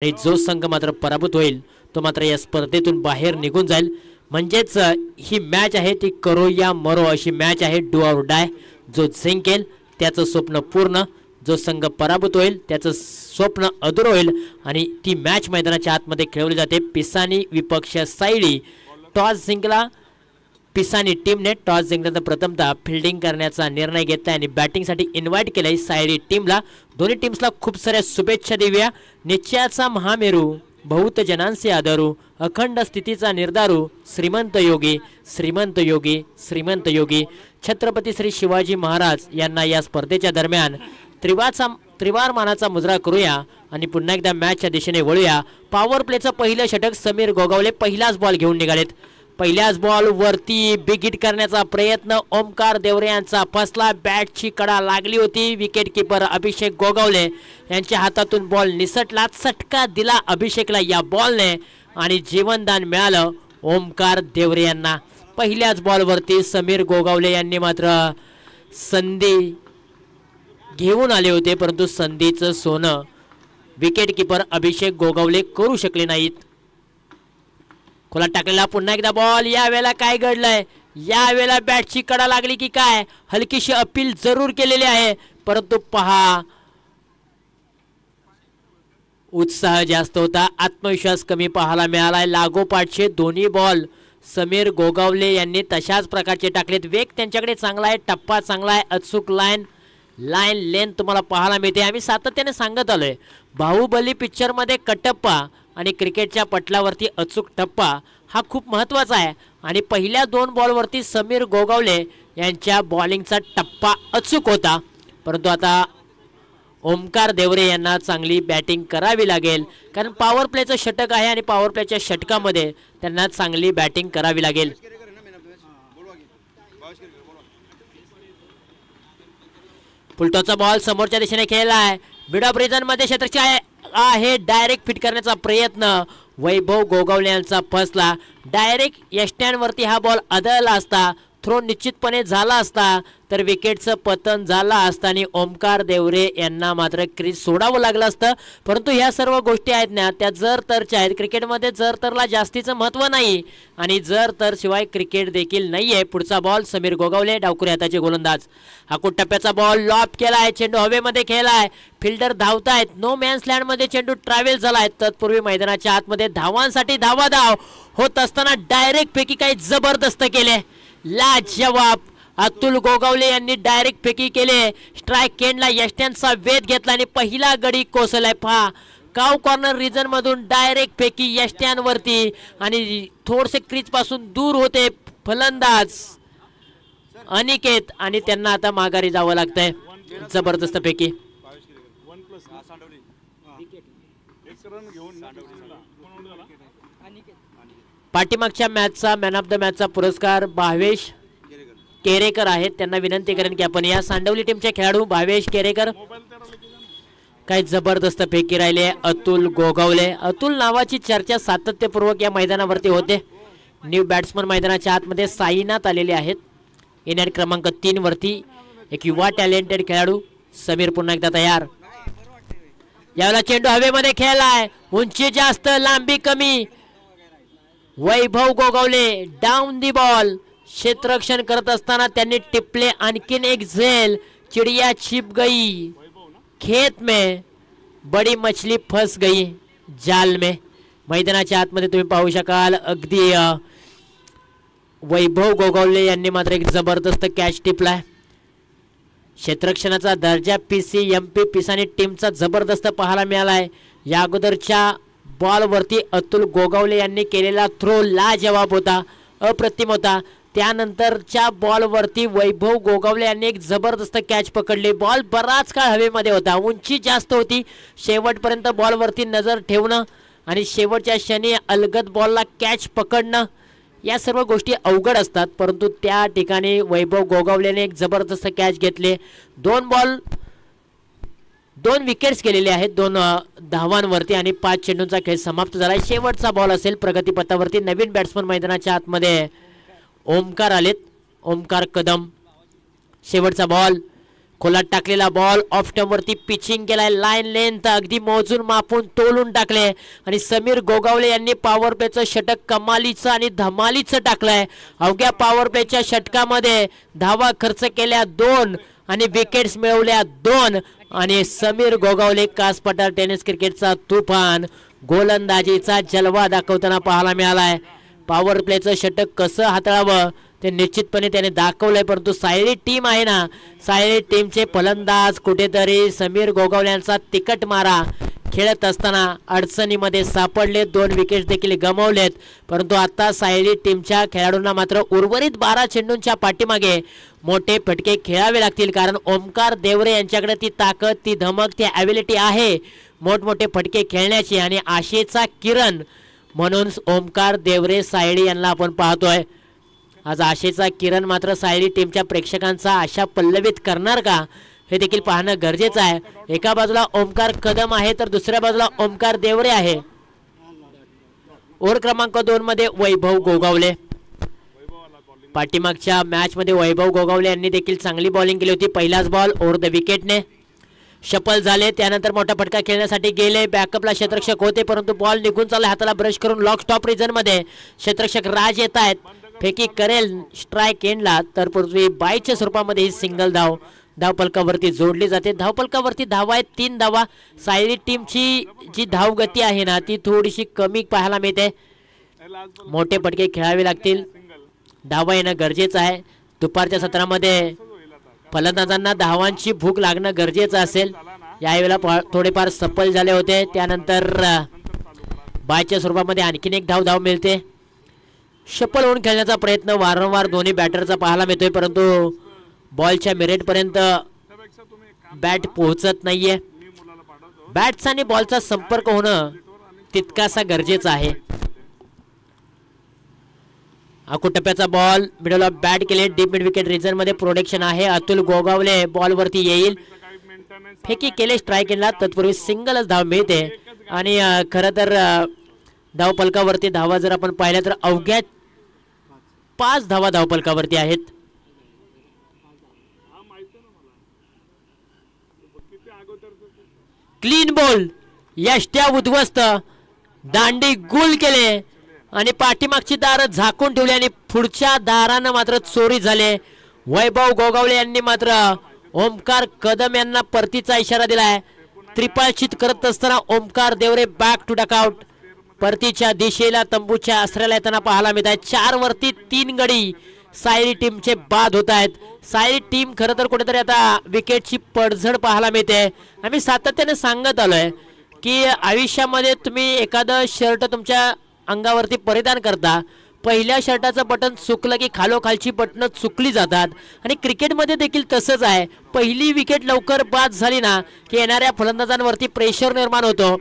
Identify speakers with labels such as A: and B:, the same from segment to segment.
A: आणि जो संघ मात्र पराभूत होईल तो मात्र या स्पर्धेतून बाहेर निघून जाईल. म्हणजेच ही मॅच आहे ती करो या मरो अशी मॅच आहे. Do or die. जो जिंकेल त्याचं स्वप्न पूर्ण, जो संघ पराभूत होईल त्याचं स्वप्न अधुरं होईल. आणि ती मॅच मैदानाच्या आतमध्ये खेळवली जाते. पिसानी विपक्ष सायली. टॉस जिंकला पिसानी टीमने. टॉस जिंकल्यानंतर प्रथमतः फिल्डिंग करण्याचा निर्णय घेतला आणि बॅटिंगसाठी इन्व्हाइट केलंय सायली टीमला. दोन्ही टीम्सला खूप साऱ्या शुभेच्छा देऊया. निश्चयाचा महामेरू, बहुत जनांचे आदरू, अखंड स्थितीचा निर्धारू, श्रीमंत योगी श्रीमंत योगी श्रीमंत योगी. छत्रपती श्री शिवाजी महाराज यांना या स्पर्धेच्या दरम्यान त्रिवार मानाचा मुजरा करूया आणि पुन्हा एकदा मॅचच्या दिशेने वळूया. पॉवर प्लेचं पहिलं षटक समीर गोगावले पहिलाच बॉल घेऊन निघालेत. पहिल्याच बॉल वरती बिग हिट करण्याचा प्रयत्न ओमकार देवरे यांचा फसला. बॅटची कडा लागली होती. विकेट किपर अभिषेक गोगावले यांच्या हातातून बॉल निसटला. चटका दिला अभिषेकला या बॉलने आणि जीवनदान मिळालं ओमकार देवरे यांना. पहिल्याच बॉलवरती समीर गोगावले यांनी मात्र संधी घेऊन आले होते, परंतु संधीचं सोनं विकेट किपर अभिषेक गोगावले करू शकले नाहीत. खोला टाकलेला पुन्हा एकदा बॉल. यावेळेला काय घडलंय? यावेळेला बॅटची कडा लागली की काय? हलकीशी अपील जरूर केलेली आहे, परंतु पहा उत्साह जास्त होता, आत्मविश्वास कमी पाहायला मिळालाय. लागोपाठचे दोन्ही बॉल समीर गोगावले यांनी तशाच प्रकारचे टाकलेत. वेग त्यांच्याकडे चांगला आहे, टप्पा चांगला आहे, अचूक लाईन लेंथ तुम्हाला पाहायला मिळते. आम्ही सातत्याने सांगत आलोय बाहुबली पिक्चरमध्ये कटप्पा आणि क्रिकेटच्या पटलावरती अचूक टप्पा हा खूप महत्त्वाचा आहे. आणि पहिल्या दोन बॉलवरती समीर गोगावले यांच्या बॉलिंगचा टप्पा अचूक होता, परंतु आता ओमकार देवरे यांना चांगली बॅटिंग करावी लागेल, कारण पॉवर प्लेचं षटक आहे आणि पॉवर प्लेच्या षटकामध्ये त्यांना चांगली बॅटिंग करावी लागेल. फुलटॉचा बॉल समोरच्या दिशेने खेळलाय. मिड ऑफ रिजन मध्ये क्षेत्ररक्षक आहे. डायरेक्ट फिट करण्याचा प्रयत्न वैभव गोगावले यांचा फसला. डायरेक्ट यष्ट्यांवरती हा बॉल आदळला असता, थ्रो निश्चितपणे झाला असता तर विकेटचं पतन झालं असतं आणि ओमकार देवरे यांना मात्र क्रीज सोडावं लागलं असतं. परंतु ह्या सर्व गोष्टी आहेत ना त्या जर तरच्या आहेत. क्रिकेटमध्ये जर तरला जास्तीचं महत्त्व नाही आणि जर तर शिवाय क्रिकेट देखील नाही आहे. पुढचा बॉल समीर गोगावले डावखुरी हाताचे गोलंदाज. हाकूट टप्प्याचा बॉल लॉप केलाय, चेंडू हवेमध्ये खेळलाय, फिल्डर धावतायत, नो मॅन्स लँडमध्ये चेंडू ट्रॅव्हल झालाय. तत्पूर्वी मैदानाच्या आतमध्ये धावांसाठी धावाधाव होत असताना डायरेक्ट फेकी काही जबरदस्त केले. लाजवाब अतुल गोगावले यांनी डायरेक्ट फेकी केले. स्ट्राईक केंडला यष्ट्यांचा वेध घेतला आणि पहिला गडी कोसलाय. पहा काव कॉर्नर रिजन मधून डायरेक्ट फेकी यष्ट्यांवरती आणि थोडसे क्रीज पासून दूर होते फलंदाज अनिकेत आणि त्यांना आता माघारी जावं लागतंय. जबरदस्त फेकी. पाठीमागच्या मॅचचा मॅन ऑफ द मॅचचा पुरस्कार भावेश केरेकर आहेत. त्यांना विनंती करेन की आपण या सांडवली टीमचे खेळाडू भावेश केरेकर. काय जबरदस्त फेकी राहिले अतुल गोगावले. अतुल नावाची चर्चा सातत्यपूर्वक या मैदानावरती होते. न्यू बॅट्समन मैदानाच्या आतमध्ये साईनाथ आलेले आहेत. इनिंग क्रमांक 3 वरती एक युवा टॅलेंटेड खेळाडू समीर पुन्हा एकदा तयार. यावेळेला चेंडू हवेमध्ये खेळलाय, उंची जास्त लांबी कमी. वैभव गोगावले डाऊन दी बॉल क्षेत्ररक्षण करत असताना त्यांनी टिपले आणखीन एक झेल. चिड़िया छिप गई खेत में, बड़ी मछली फंस गई जाल में. मैदानाच्या आतमध्ये तुम्ही पाहू शकाल अगदी वैभव गोगावले यांनी मात्र एक जबरदस्त कॅच टिपलाय. क्षेत्ररक्षणाचा दर्जा PCMP पिसानी टीमचा जबरदस्त पाहायला मिळालाय. या अगोदरच्या बॉलवरती अतुल गोगावले यांनी केलेला थ्रो लाजवाब होता, अप्रतिम होता. त्यानंतरच्या बॉलवरती वैभव गोगावले यांनी एक जबरदस्त कॅच पकडली. बॉल बराच काळ हवेमध्ये होता, उंची जास्त होती. शेवटपर्यंत बॉलवरती नजर ठेवणं आणि शेवटच्या क्षणी अलगद बॉलला कॅच पकडणं या सर्व गोष्टी अवघड असतात, परंतु त्या ठिकाणी वैभव गोगावलेने एक जबरदस्त कॅच घेतले. 2 विकेट्स केलेले आहेत 2 धावांवरती आणि 5 चेंडूंचा खेळ समाप्त झाला. शेवटचा बॉल असेल प्रगतीपथावरती. नवीन बॅट्समन मैदानाच्या आतमध्ये ओमकार आलेत, ओमकार कदम. शेवटचा बॉल खोलात टाकलेला बॉल ऑफ स्टंप वरती पिचिंग केलाय, लाईन लेंथ अगदी मोजून मापून तोलून टाकले आणि समीर गोगावले यांनी पॉवर प्लेचं षटक कमालीचं आणि धमालीचं टाकलंय. अवघ्या पॉवर प्लेच्या षटकामध्ये धावा खर्च केल्या 2 आणि विकेट्स मिळवल्या 2 आणि समीर गोगावले कासपठार टेनिस क्रिकेटचा तुफान गोलंदाजीचा जलवा दाखवताना पाहायला मिळालाय. पॉवर प्लेचं षटक कसं हाताळावं ते निश्चितपणे त्याने दाखवलंय, परंतु सायली टीम आहे ना, सायली टीमचे फलंदाज कुठेतरी समीर गोगावले यांचा तिकट मारा खेळत असताना अडचणीमध्ये सापडले, 2 विकेट्स देखील गमावलेत. परंतु आता सायली टीमच्या खेळाडूंना मात्र उर्वरित 12 चेंडूंच्या पाठीमागे मोठे फटके खेळावे लागतील, कारण ओमकार देवरे यांच्याकडे ती ताकद, ती धमक, ती ॲबिलिटी आहे मोठमोठे फटके खेळण्याची. आणि आशेचा किरण म्हणून ओमकार देवरे सायली यांना आपण पाहतोय. आज आशेचा किरण मात्र सायली टीमच्या प्रेक्षकांचा आशा पल्लवित करणार का हे देखील पाहणं गरजेचं आहे. एका बाजूला ओमकार कदम आहे तर दुसऱ्या बाजूला ओमकार देवरे आहे. ओव्हर क्रमांक 2 मध्ये वैभव गोगावले. पाठीमागच्या मॅच मध्ये वैभव गोगावले यांनी देखील चांगली बॉलिंग केली होती. पहिलाच बॉल ओव्हर द विकेटने शफल झाले, त्यानंतर मोठा फटका खेळण्यासाठी गेले, बॅकअपला क्षेत्ररक्षक होते परंतु बॉल निघून चालला हाताला ब्रश करून. लॉक स्टॉप रिजन मध्ये क्षेत्ररक्षक राज येत आहेत, फेकी करेल स्ट्राइक एंडला, तर पूर्वी बायच्या स्वरूपामध्ये ही सिंगल धाव धावफलकावरती जोडली जाते. धावफलकावरती धावा आहेत 3 धावा. सायली टीमची जी धाव गती आहे ना ती थोडीशी कमी पाहायला मिळते. मोठे फटके खेळावे लागतील, धावा येणं गरजेचं आहे. दुपारच्या सत्रामध्ये फलंदाजांना धावांची भूक लागणं गरजेचं असेल. यावेळेला थोडेफार सफल झाले होते, त्यानंतर बायच्या स्वरूपामध्ये आणखीन एक धाव मिळते. शफल होऊन खेळण्याचा प्रयत्न वारंवार दोन्ही बॅटरचा पाहायला मिळतोय, परंतु बॉलच्या मिरेटपर्यंत बॅट पोहोचत नाहीये. बॅटचा आणि बॉलचा संपर्क होणं तितकासा गरजेचं आहे. अकुटप्प्याचा बॉल मिडल ऑफ बॅट केले, डीप मिड विकेट रिजन मध्ये प्रोटेक्शन आहे. अतुल गोगावले बॉल वरती येईल, फेकी केले स्ट्राइक एंडला, तत्पूर्वी सिंगलच धाव मिळते. आणि खरं तर धावफलकावरती धावा जर आपण पाहिल्या तर अवघ्या 5 धावा धावफलकावरती आहेत. क्लीन बॉल, यष्ट्या उद्ध्वस्त, दांडी गुल केले आणि पाठीमागची दार झाकून ठेवली आणि पुढच्या दारानं मात्र चोरी झाले. वैभव गोगावले यांनी मात्र ओमकार कदम यांना परतीचा इशारा दिलाय. त्रिपाळचित करत असताना Omkar Deore back to dugout, परतीच्या दिशेला तंबूच्या आश्रयाला येताना पाहायला मिळत आहे. 4 वरती 3 गडी सायली टीमचे बाद होत आहेत. सायली टीम खरं तर कुठेतरी आता विकेटची पडझड पाहायला मिळते. आम्ही सातत्याने सांगत आलोय की आयुष्यामध्ये तुम्ही एखादं शर्ट तुमच्या अंगावरती परिधान करता, पहिल्या शर्टाचं बटन चुकलं की खालोखालची बटन चुकली जातात. आणि क्रिकेटमध्ये देखील तसंच आहे. पहिली विकेट लवकर बाद झाली ना की येणाऱ्या फलंदाजांवरती प्रेशर निर्माण होतो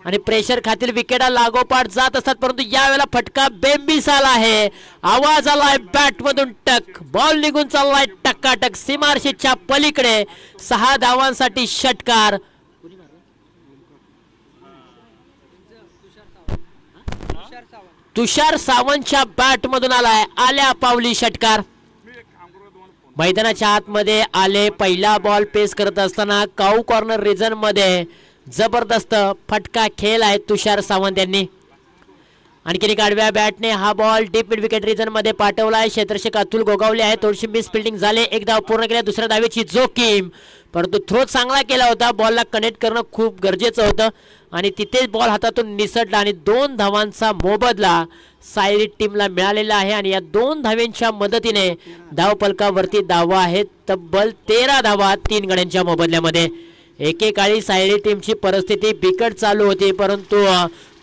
A: आणि प्रेशर खातील विकेटा लागोपाठ जात असतात. परंतु यावेळेला फटका बेंबिसाल आहे, आवाज आलाय बॅट मधून टक, बॉल निघून चाललाय टक्काटक सीमारेषेच्या पलीकडे. 6 धावांसाठी षटकार. तुषार सावंतच्या बॅट मधून आलाय आल्या पावली षटकार. मैदानाच्या आतमध्ये आले. पहिला बॉल पेस करत असताना काऊ कॉर्नर रिजन मध्ये जबरदस्त फटका खेळ आहे तुषार सावंत यांनी. आणखी एक आडव्या बॅटने हा ball deep mid wicket region मध्ये पाठवलाय. क्षेत्ररक्षक अतुल गोगावले आहे, थोडीशी मिस फिल्डिंग झाले. एक धाव पूर्ण केल्या, दुसऱ्या धावेची जोखीम, परंतु थ्रो चांगला केला होता. बॉलला कनेक्ट करणं खूप गरजेचं होतं आणि तिथेच बॉल हातातून निसटला आणि 2 धावांचा मोबदला सायली टीमला मिळालेला आहे. आणि या 2 धावांच्या मदतीने धावफलकावरती धावा आहेत तब्बल 13 धावा 3 गड्यांच्या मोबदल्यामध्ये. एकेकाळी सायली टीमची परिस्थिती बिकट चालू होती, परंतु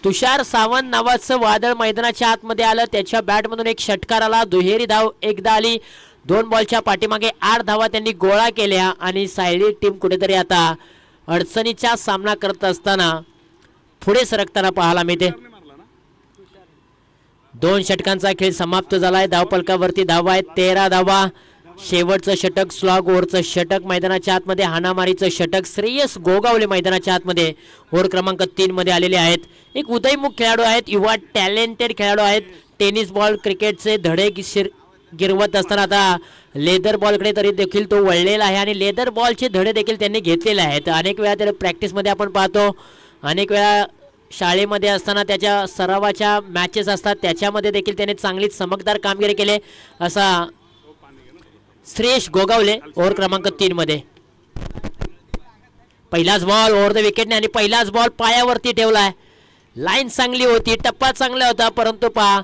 A: तुषार सावंत नावाचं वादळ मैदानाच्या आतमध्ये आलं. त्याच्या बॅटमधून एक षटकार आला, दुहेरी धाव एकदा आली. 2 बॉलच्या पाठीमागे 8 धावा त्यांनी गोळा केल्या आणि सायली टीम कुठेतरी आता अडचणीचा सामना करत असताना पुढे सरकताना पाहायला मिळते. 2 षटकांचा खेळ समाप्त झालाय. धावफलकावरती धावा आहेत 13 धावा. शेवटचं षटक स्लॉग ओव्हरचं षटक मैदानाच्या आतमध्ये, हाणामारीचं षटक. श्रेयस गोगावले मैदानाच्या आतमध्ये ओव्हर क्रमांक 3 मध्ये आलेले आहेत. एक उदयमुख खेळाडू आहेत, युवा टॅलेंटेड खेळाडू आहेत. टेनिस बॉल क्रिकेटचे धडे गिरवत असताना आता लेदर बॉलकडे तरी देखील तो वळलेला आहे आणि लेदर बॉलचे धडे देखील त्यांनी घेतलेले आहेत. अनेक वेळा त्याला प्रॅक्टिसमध्ये आपण पाहतो, अनेक वेळा शाळेमध्ये असताना त्याच्या सरावाच्या मॅचेस असतात त्याच्यामध्ये देखील त्याने चांगली चमकदार कामगिरी केली. असा श्रेयश गोगावले ओव्हर क्रमांक 3 मध्ये. पहिलाच बॉल ओव्हर द विकेटने आणि पहिलाच बॉल पायावरती ठेवलाय. लाईन चांगली होती, टप्पा चांगला होता, परंतु पहा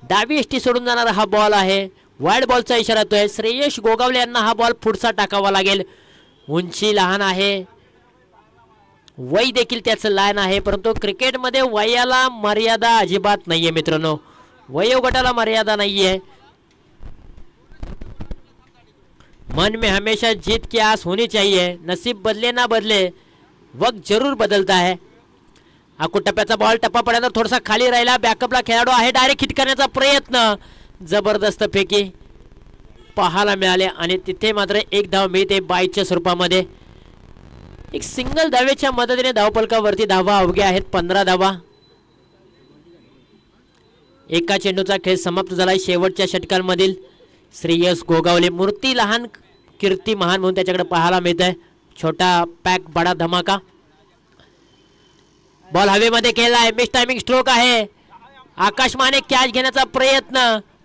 A: डावी एष्टी सोडून जाणारा हा बॉल आहे. वाईड बॉलचा इशारा येतोय. श्रेयश गोगावले यांना हा बॉल पुढचा टाकावा लागेल. उंची लहान आहे, वय देखील त्याचं लहान आहे, परंतु क्रिकेटमध्ये वयाला मर्यादा अजिबात नाहीये मित्रांनो. वयोगटाला मर्यादा नाहीये. मन में हमेशा जीत की आस होनी चाहिए. नसीब बदले ना बदले, वक्त जरूर बदलता है. हा टप्प्याचा बॉल टप्पा पडल्यानंतर थोडासा खाली राहिला. बॅकअपला खेळाडू आहे, डायरेक्ट हिट करण्याचा प्रयत्न. जबरदस्त फेकी पाहायला मिळाले आणि तिथे मात्र एक धाव मिळते बाईच्या स्वरूपामध्ये. एक सिंगल धावेच्या मदतीने धावफलकावरती धावा अवघ्या आहेत 15 धावा. एका चेंडूचा खेळ समाप्त झाला. शेवटच्या षटकांमधील श्रेयस गोगावले, मूर्ती लहान कीर्ती महान म्हणून त्याच्याकडे पाहायला मिळत आहे. छोटा पॅक बडा धमाका. बॉल हवेमध्ये खेळलाय, मिस टायमिंग स्ट्रोक आहे. आकाश माने कॅच घेण्याचा प्रयत्न,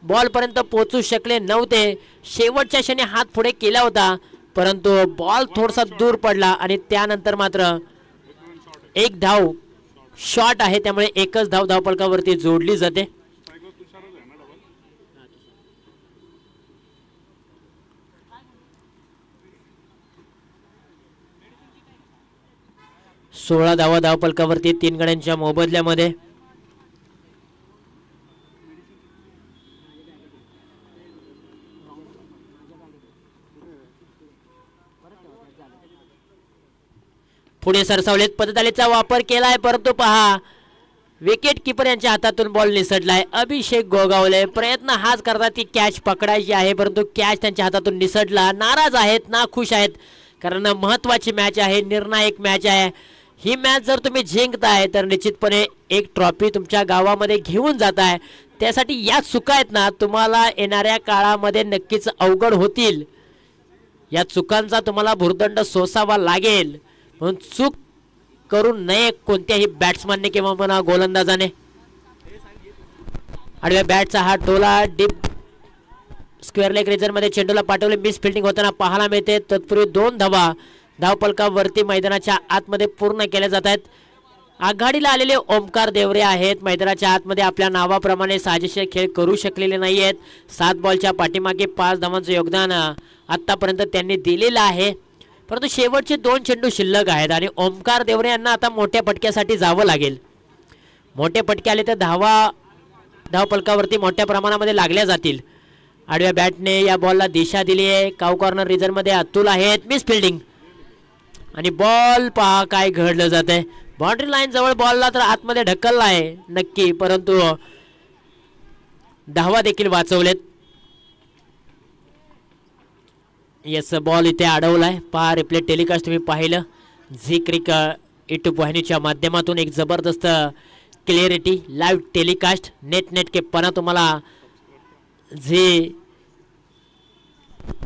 A: बॉल पर्यंत पोहोचू शकले नव्हते. शेवटच्या क्षणी हात पुढे केला होता, परंतु बॉल थोडासा दूर पडला आणि त्यानंतर मात्र एक धाव शॉट आहे, त्यामुळे एकच धाव धावफलकावरती जोडली जाते. सोळा धावा धावफलकावरती 3 गड्यांच्या मोबदल्यामध्ये. पुढे सरसावलेत पदतालीचा वापर केलाय, परंतु पहा विकेट किपर यांच्या हातातून बॉल निसटलाय. अभिषेक गोगावले प्रयत्न हाच करतात ती कॅच पकडायची आहे, परंतु कॅच त्यांच्या हातातून निसटला. नाराज आहेत, नाखुश आहेत, कारण महत्वाची मॅच आहे, निर्णायक मॅच आहे. ही मॅच जर तुम्ही जिंकताय तर निश्चितपणे एक ट्रॉफी तुमच्या गावामध्ये घेऊन जाताय. त्यासाठी या चुका आहेत ना, तुम्हाला येणाऱ्या काळामध्ये नक्कीच अवघड होतील. या चुकांचा तुम्हाला भुर्दंड सोसावा लागेल, म्हणून चूक करू नये कोणत्याही बॅट्समॅनने किंवा म्हणा गोलंदाजाने. आडव्या बॅटचा हा टोला डीप स्क्वेअर लेग रिजन मध्ये चेंडूला पाठवले. मिस फिल्डिंग होताना पाहायला मिळते. तत्पूर्वी 2 धावा धावफलकावरती मैदानाच्या आतमध्ये पूर्ण केल्या जात आहेत. आघाडीला आलेले ओमकार देवरे आहेत. मैदानाच्या आतमध्ये आपल्या नावाप्रमाणे साजेसे खेळ करू शकलेले नाही आहेत. 7 बॉलच्या पाठीमागे 5 धावांचं योगदान आतापर्यंत त्यांनी दिलेलं आहे, परंतु शेवटचे 2 चेंडू शिल्लक आहेत आणि ओमकार देवरे यांना आता मोठ्या फटक्यासाठी जावं लागेल. मोठे फटके आले तर धावफलकावरती मोठ्या प्रमाणामध्ये लागल्या जातील. आडव्या बॅटने या बॉलला दिशा दिली आहे. काऊ कॉर्नर रिजन मध्ये अतुल आहेत. मिस फिल्डिंग आणि बॉल पहा काय घडलं जात आहे. बाउंड्री लाईन जवळ बॉलला तर आतमध्ये ढकलला आहे नक्की, परंतु धावा देखील वाचवलेत. येस, बॉल इथे अडवलाय. पहा रिप्ले टेलिकास्ट तुम्ही पाहिलं झी क्रिकेट यूट्यूब वाहिनीच्या माध्यमातून. एक जबरदस्त क्लिअरिटी लाईव्ह टेलिकास्ट नेटकेपणा तुम्हाला झी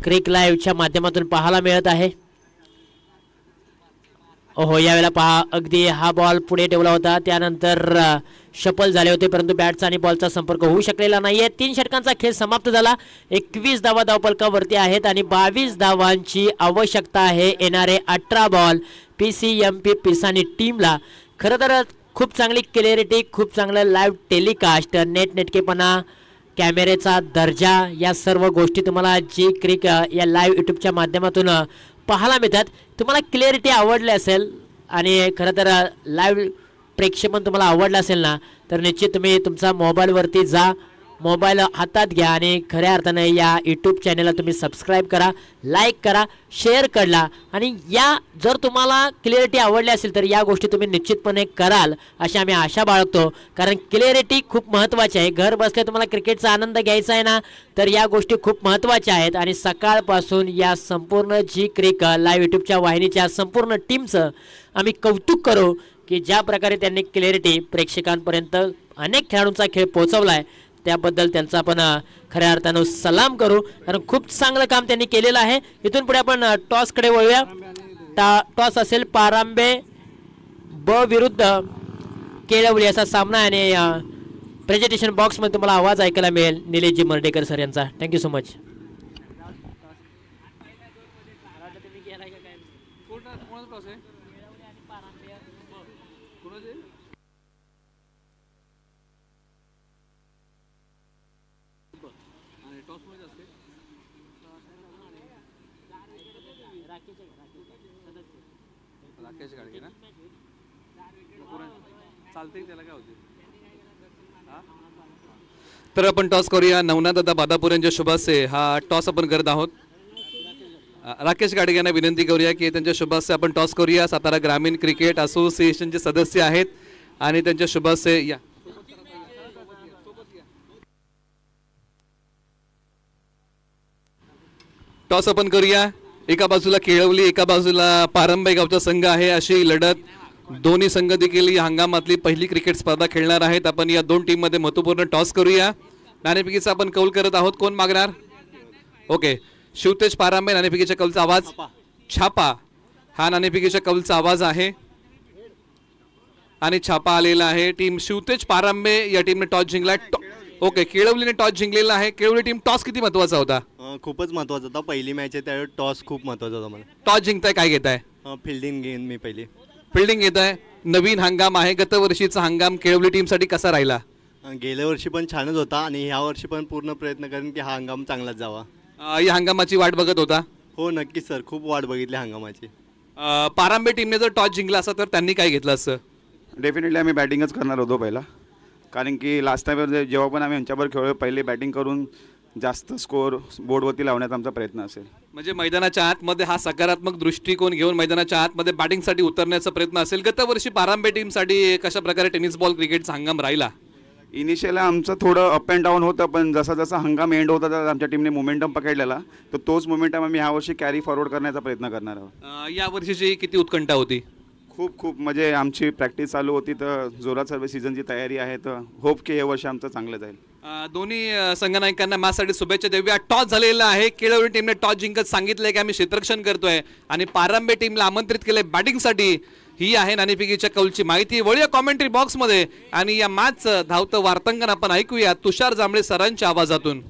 A: क्रिक लाईव्हच्या माध्यमातून पाहायला मिळत आहे. ओहो, यावेळेला पहा अगदी हा बॉल पुढे ठेवला होता, त्यानंतर शफल झाले होते, परंतु बॅटचा आणि बॉलचा संपर्क होऊ शकलेला नाहीये. 3 षटकांचा खेळ समाप्त झाला. 21 धावा धावफलकावरती आहेत आणि 22 धावांची आवश्यकता आहे येणारे 18 बॉल PCMP पिसानी टीमला. खरं तर खूप चांगली क्लिअरिटी, खूप चांगलं लाईव्ह टेलिकास्ट, नेटकेपणा, कॅमेऱ्याचा दर्जा, या सर्व गोष्टी तुम्हाला जी क्रिक या लाईव्ह यूट्यूबच्या माध्यमातून पाहायला मिळतात. तुम्हाला क्लिअरिटी आवडली असेल आणि खरं तर लाईव्ह प्रेक्षेपण तुम्हाला आवडलं असेल ना, तर निश्चित तुम्ही तुमचा मोबाईलवरती जा, मोबाईल हातात घ्या आणि खऱ्या अर्थाने या यूट्यूब चॅनलला तुम्ही सबस्क्राईब करा, लाईक करा, शेअर करा. आणि या जर तुम्हाला क्लिअरिटी आवडली असेल तर या गोष्टी तुम्ही निश्चितपणे कराल अशी आम्ही आशा बाळगतो, कारण क्लिअरिटी खूप महत्त्वाची आहे. घर बसल्या तुम्हाला क्रिकेटचा आनंद घ्यायचा आहे ना, तर या गोष्टी खूप महत्त्वाच्या आहेत. आणि सकाळपासून या संपूर्ण जी क्रिक लाईव्ह यूट्यूबच्या वाहिनीच्या संपूर्ण टीमचं आम्ही कौतुक करू की ज्या प्रकारे त्यांनी क्लिअरिटी प्रेक्षकांपर्यंत अनेक खेळाडूंचा खेळ पोहोचवला आहे, त्याबद्दल त्यांचा आपण खऱ्या अर्थानं सलाम करू, कारण खूप चांगलं काम त्यांनी केलेलं आहे. इथून पुढे आपण टॉसकडे वळूया. टॉस असेल पारांबे ब विरुद्ध केळवली असा सामना आहे. आणि प्रेझेंटेशन बॉक्समध्ये तुम्हाला आवाज ऐकायला मिळेल निलेशजी मर्डेकर सर यांचा. Thank you so much.
B: तर आपण टॉस करूया. नवनाथदादा बादापूर यांच्या शुभास्ते हा टॉस आपण करत आहोत. राकेश गाडगे यांना विनंती करूया की त्यांच्या शुभास्ते आपण टॉस करूया. सातारा ग्रामीण क्रिकेट असोसिएशनचे सदस्य आहेत आणि त्यांच्या शुभास्ते या. टॉस आपण करूया. एका बाजूला केळवली, एका बाजूला पारंबे गावचा संघ आहे. अशी लढत दोन्ही संघ देखील या हंगामातली पहिली क्रिकेट स्पर्धा खेळणार आहेत. आपण या दोन टीम मध्ये महत्वपूर्ण टॉस करूया. नाणेफेकीचा आपण कौल करत आहोत. कोण मागणार? ओके, शिवतेज पारांबे. नाणेफेकीच्या कौलचा आवाज छापा हा नाणेफेकीच्या कौलचा आवाज आहे आणि छापा आलेला आहे. टीम शिवतेज पारांबे या टीमने टॉस जिंकला. ओके, केळवलीने टॉस जिंकलेला आहे. केळवली टीम टॉस किती महत्वाचा होता?
C: खूपच महत्वाचा होता. पहिली मॅच आहे त्यावेळी टॉस खूप महत्वाचा होता मला.
B: टॉस जिंकताय, काय घेताय?
C: फिल्डिंग घेईन मी पहिली.
B: फिल्डिंग घेत आहे. नवीन हंगाम आहे. गत वर्षीचा हंगाम केळवली टीमसाठी कसा राहिला?
C: गेल्या वर्षी पण छानच होता आणि ह्या वर्षी पण पूर्ण प्रयत्न करेन की हा हंगाम चांगलाच जावा.
B: या हंगामाची वाट बघत होता?
C: हो नक्कीच सर, खूप वाट बघितली हंगामाची.
B: पारांबे टीमने जर टॉस जिंकला असता तर त्यांनी काय घेतलं असतं?
D: डेफिनेटली आम्ही बॅटिंगच करणार होतो पहिला, कारण की लास्ट टाइम जेव्हा पण आम्ही यांच्यावर खेळलो पहिले बॅटिंग करून जास्त स्कोअर बोर्डवरती लावण्याचा आमचा प्रयत्न असेल.
B: म्हणजे मैदानाच्या आतमध्ये हा सकारात्मक दृष्टिकोन घेऊन मैदानाच्या आतमध्ये बॅटिंगसाठी उतरण्याचा प्रयत्न असेल. गत वर्षी पारांबे टीमसाठी कशा प्रकारे टेनिस बॉल क्रिकेटचा हंगाम राहिला?
D: इनिशियली आमचं थोडं अप अँड डाऊन होतं, पण जसा जसा हंगाम एंड होता तर आमच्या टीमने मोमेंटम पकडलेला, तर तोच मोमेंटम आम्ही यावर्षी कॅरी फॉरवर्ड करण्याचा प्रयत्न करणार आहोत.
B: या वर्षीची किती उत्कंठा होती?
D: खूप म्हणजे आमची प्रॅक्टिस चालू होती, तर जोरात सर्व सीझनची तयारी आहे, तर होप की हे वर्ष आमचं चांगलं जाईल.
B: दोन्ही संघनायकांना मॅचसाठी शुभेच्छा देऊया. टॉस झालेला आहे. केळवली टीमने टॉस जिंकत सांगितलंय की आम्ही क्षेत्ररक्षण करतोय आणि पारांबे टीमला आमंत्रित केलंय बॅटिंगसाठी. ही आहे नाणेफेकीच्या कौलची माहिती. वळूया कॉमेंट्री बॉक्समध्ये आणि या मॅचचं धावतं वार्तांकन आपण ऐकूया तुषार जांभळे सरांच्या आवाजातून.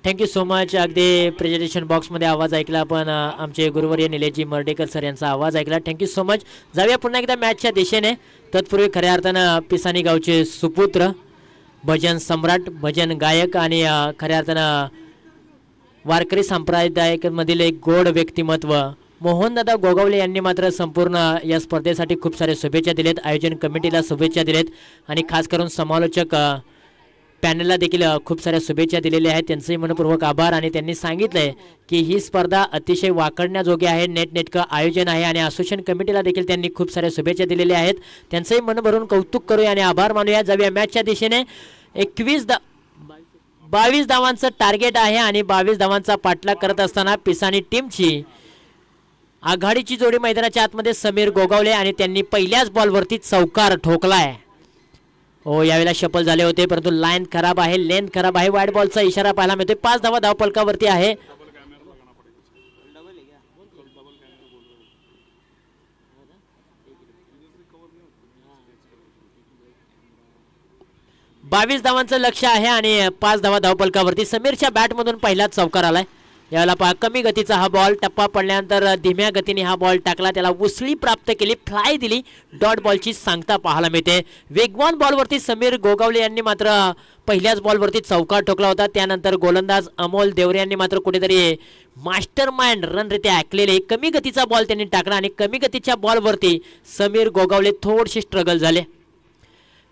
A: Thank you so much. अगदी प्रेझेंटेशन बॉक्समध्ये आवाज ऐकला आपण. आमचे गुरुवर्य निलेशजी मर्डेकर सर यांचा आवाज ऐकला. Thank you so much. जाऊया पुन्हा एकदा मॅचच्या दिशेने. तत्पूर्वी खऱ्या अर्थानं पिसानी गावचे सुपुत्र, भजन सम्राट, भजन गायक आणि खऱ्या अर्थानं वारकरी संप्रदायामधील एक गोड व्यक्तिमत्व मोहनदादा गोगावले यांनी मात्र संपूर्ण या स्पर्धेसाठी खूप सारे शुभेच्छा दिलेत. आयोजन कमिटीला शुभेच्छा दिलेत आणि खास करून समालोचक पॅनलला देखील खूप साऱ्या शुभेच्छा दिलेल्या आहेत. त्यांचंही मनपूर्वक आभार. आणि त्यांनी सांगितलंय की ही स्पर्धा अतिशय वाकडण्याजोगी आहे, नेटनेटकं आयोजन आहे आणि असोसिएशन कमिटीला देखील त्यांनी खूप साऱ्या शुभेच्छा दिलेल्या आहेत. त्यांचंही मन भरून कौतुक करूया आणि आभार मानूया. जाऊया मॅचच्या दिशेने. 22 धावांचं टार्गेट आहे आणि 22 धावांचा पाठलाग करत असताना पिसानी टीमची आघाडीची जोडी मैदानाच्या आतमध्ये समीर गोगावले आणि त्यांनी पहिल्याच बॉलवरती चौकार ठोकलाय. हो, यावेळेला शफल झाले होते परंतु लाईन खराब आहे, लेंथ खराब आहे. वाईड बॉलचा इशारा पाहायला मिळतोय. 5 धावा धावफलकावरती आहे. बावीस धावांचं लक्ष आहे आणि 5 धावा धावफलकावरती. समीरच्या बॅटमधून पहिलाच चौकार आलाय. यावेळेला पहा, कमी गतीचा हा बॉल, टप्पा पडल्यानंतर धीम्या गतीने हा बॉल टाकला, त्याला उसळी प्राप्त केली, फ्लाय दिली, डॉट बॉलची सांगता पाहायला मिळते. वेगवान बॉलवरती समीर गोगावले यांनी मात्र पहिल्याच बॉलवरती चौकार ठोकला होता. त्यानंतर गोलंदाज अमोल देवरे यांनी मात्र कुठेतरी मास्टर माइंड रनरीत्या ऐकलेले कमी गतीचा बॉल त्यांनी टाकला आणि कमी गतीच्या बॉलवरती समीर गोगावले थोडेसे स्ट्रगल झाले.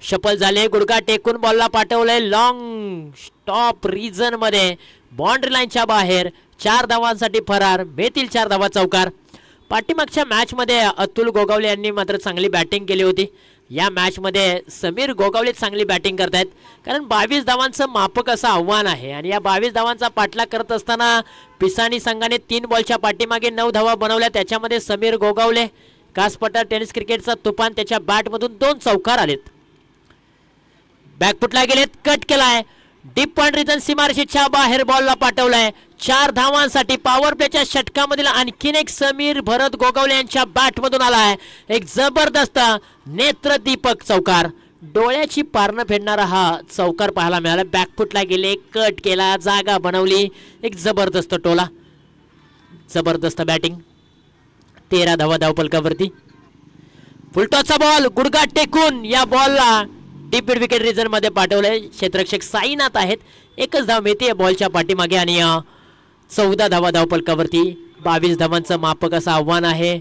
A: शफल झाले, गुडघा टेकून बॉलला पाठवलंय लॉंग स्टॉप रीजन मध्ये, बाउंड्री लाईनच्या बाहेर. 4 धावांसाठी फरार, मिळतील 4 धावा चौकार. पाठीमागच्या मॅच मध्ये अतुल गोगावले यांनी मात्र चांगली बॅटिंग केली होती. या मॅच मध्ये समीर गोगावले चांगली बॅटिंग करतायत, कारण 22 धावांचं माफक असं आव्हान आहे आणि या 22 धावांचा पाठलाग करत असताना पिसानी संघाने 3 बॉलच्या पाठीमागे 9 धावा बनवल्या. त्याच्यामध्ये समीर गोगावले कासपट्टा टेनिस क्रिकेटचा तुफान त्याच्या बॅटमधून 2 चौकार आलेत. बॅकफुटला गेलेत, कट केलाय, डीप पॉइंट रिजन सीमारेषेच्या बाहेर बॉलला पाठवलाय. 4 धावांसाठी पॉवर प्लेच्या षटकामधील आणखीन एक समीर भरत गोगावले यांच्या बॅटमधून आलाय. एक जबरदस्त नेत्रदीपक चौकार, डोळ्याची पारणं फेडणारा हा चौकार पाहायला मिळाला. बॅकफुटला गेले, कट केला, जागा बनवली, एक जबरदस्त टोला, जबरदस्त बॅटिंग. 13 धावा धावफलकावरती. फुलटॉसचा बॉल गुडघा टेकून या बॉलला डीप मिड विकेट रिजन मध्ये पाठवलंय. क्षेत्ररक्षक साईनाथ आहेत, एकच धाव मिळते बॉलच्या पाठीमागे आणि 14 धावा धावफलकावरती. 22 धावांचं माफक असं आव्हान आहे.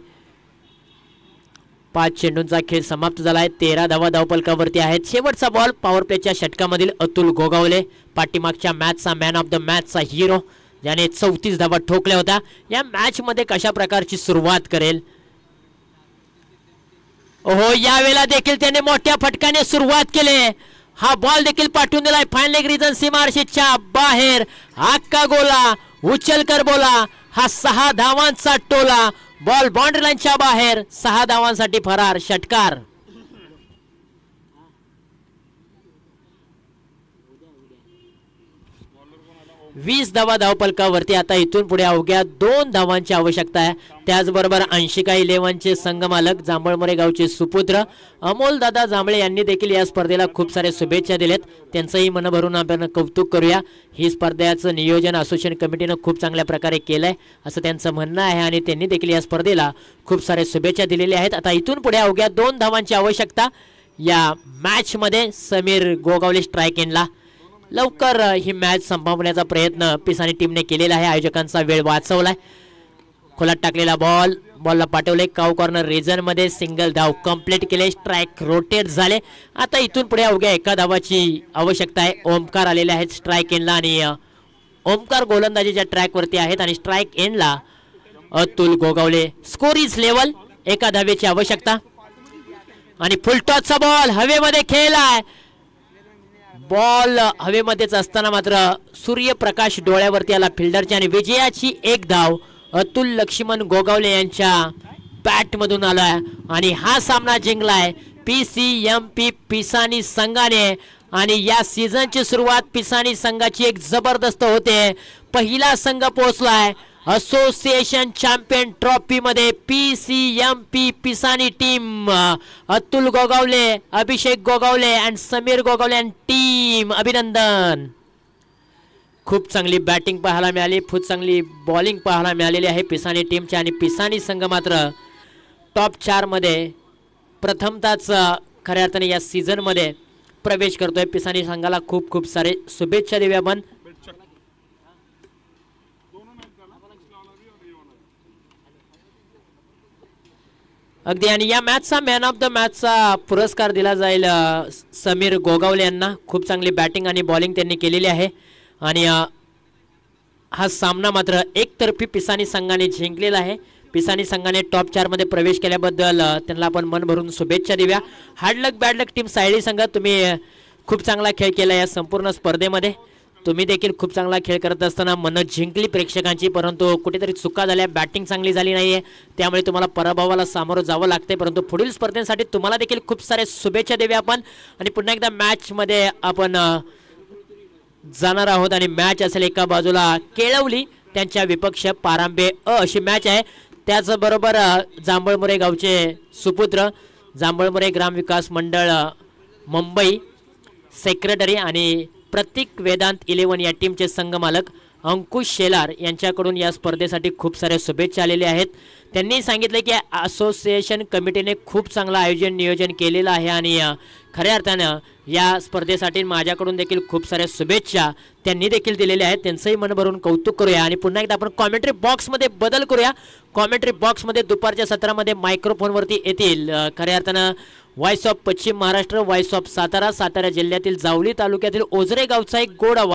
A: 5 चेंडूंचा खेळ समाप्त झालाय. 13 धावा धावफलकावरती आहेत. शेवटचा बॉल पॉवर प्लेच्या षटकामधील अतुल गोगावले, पाठीमागच्या मॅचचा मॅन ऑफ द मॅचचा हिरो, ज्याने 34 धावा ठोकल्या होत्या. या मॅच मध्ये कशा प्रकारची सुरुवात करेल? ओहो, यावेळेला देखील त्याने मोठ्या फटक्याने सुरुवात केली. हा बॉल देखील पाठवून दिलाय फाईन लेग रिजन सीमारेषेच्या बाहेर. अक्का गोला उचलकर बोला, हा 6 धावांचा टोला, बॉल बाउंड्री लाईनच्या बाहेर. 6 धावांसाठी फरार, षटकार. वीस धावा धावफलकावरती. आता इथून पुढे अवघ्या 2 धावांची आवश्यकता आहे. त्याचबरोबर अंशिका 11चे संघमालक जांभळमोरे गावचे सुपुत्र अमोल दादा जांभळे यांनी देखील या स्पर्धेला खूप सारे शुभेच्छा दिलेत. त्यांचंही मनभरून आपण कौतुक करूया. ही स्पर्धेचं नियोजन असोसिएशन कमिटीनं खूप चांगल्या प्रकारे केलंय असं त्यांचं म्हणणं आहे आणि त्यांनी देखील या स्पर्धेला खूप सारे शुभेच्छा दिलेल्या आहेत. आता इथून पुढे अवघ्या 2 धावांची आवश्यकता या मॅच मध्ये. समीर गोगावले स्ट्राईक एंडला. लवकर ही मॅच संपवण्याचा प्रयत्न पिसानी टीमने केलेला आहे. आयोजकांचा वेळ वाचवलाय. खोलात टाकलेला बॉल, बॉलला पाठवले काऊ कॉर्नर रिजन मध्ये. सिंगल धाव कंप्लीट केले, स्ट्राईक रोटेट झाले. आता इथून पुढे अवघ्या 1 धावाची आवश्यकता आहे. ओमकार आलेले आहेत स्ट्राईक एंडला आणि ओमकार गोलंदाजीच्या ट्रॅक वरती आहेत आणि स्ट्राईक एंडला Atul Gogawale. Score is level, 1 धावेची आवश्यकता आणि फुलटॉसचा बॉल हवेमध्ये खेळलाय. बॉल हवेमध्येच असताना मात्र सूर्यप्रकाश डोळ्यावरती आला फिल्डरच्या आणि विजयाची 1 धाव अतुल लक्ष्मण गोगावले यांच्या बॅट मधून आलाय आणि हा सामना जिंकलाय PCMP पिसानी संघाने. आणि या सीझनची सुरुवात पिसानी संघाची एक जबरदस्त होते. पहिला संघ पोहोचलाय असोसिएशन चॅम्पियन ट्रॉफी मध्ये. PCMP पिसानी टीम, अतुल गोगावले, अभिषेक गोगावले आणि समीर गोगावले आणि टीम, अभिनंदन. खूप चांगली बॅटिंग पाहायला मिळाली, खूप चांगली बॉलिंग पाहायला मिळालेली आहे पिसानी टीमच्या आणि पिसानी संघ मात्र टॉप 4 मध्ये प्रथमताच खऱ्या अर्थाने या सीझन मध्ये प्रवेश करतोय. पिसानी संघाला खूप खूप सारे शुभेच्छा देऊया आपण. अगदी आणि या मॅचचा मॅन ऑफ द मॅचचा पुरस्कार दिला जाईल समीर गोगावले यांना. खूप चांगली बॅटिंग आणि बॉलिंग त्यांनी केलेली आहे आणि हा सामना मात्र एकतर्फी पिसानी संघाने जिंकलेला आहे. पिसानी संघाने टॉप 4 मध्ये प्रवेश केल्याबद्दल त्यांना आपण मन भरून शुभेच्छा देऊया. हार्ड लक बॅड लक टीम सायली संघ, तुम्ही खूप चांगला खेळ केला या संपूर्ण स्पर्धेमध्ये. तुम्ही देखील खूप चांगला खेळ करत असताना मन जिंकली प्रेक्षकांची, परंतु कुठेतरी चुका झाल्या, बॅटिंग चांगली झाली नाहीये, त्यामुळे तुम्हाला पराभवाला सामोरं जावं लागते. परंतु पुढील स्पर्धेसाठी तुम्हाला देखील खूप सारे शुभेच्छा देऊया आपण. आणि पुन्हा एकदा मॅच मध्ये आपण जाणार आहोत आणि मॅच असेल एका बाजूला केळवली त्यांच्या विपक्ष पारांबे अशी मॅच आहे. त्याचबरोबर जांभळमोरे गावचे सुपुत्र, जांभळमोरे ग्रामविकास मंडळ मुंबई सेक्रेटरी आणि प्रतीक वेदांत 11 या टीमचे संघमालक अंकुश शेलार यांच्याकडून या स्पर्धेसाठी खूप साऱ्या शुभेच्छा आलेल्या आहेत. त्यांनी सांगितले की असोसिएशन कमिटीने खूप चांगलं आयोजन नियोजन केलेलं आहे आणि खऱ्या अर्थानं या स्पर्धेसाठी माझ्याकडून देखील खूप साऱ्या शुभेच्छा त्यांनी देखील दिलेल्या आहेत. त्यांचंही मन भरून कौतुक करूया आणि पुन्हा एकदा आपण कॉमेंट्री बॉक्समध्ये बदल करूया. कॉमेंट्री बॉक्समध्ये दुपारच्या सत्रामध्ये मायक्रोफोनवरती येतील खऱ्या अर्थानं व्हॉइस ऑफ पश्चिम महाराष्ट्र, व्हॉइस ऑफ सातारा, सातारा जिल्ह्यातील जावली तालुक्यातील ओझरे गावचा एक गोड आवाज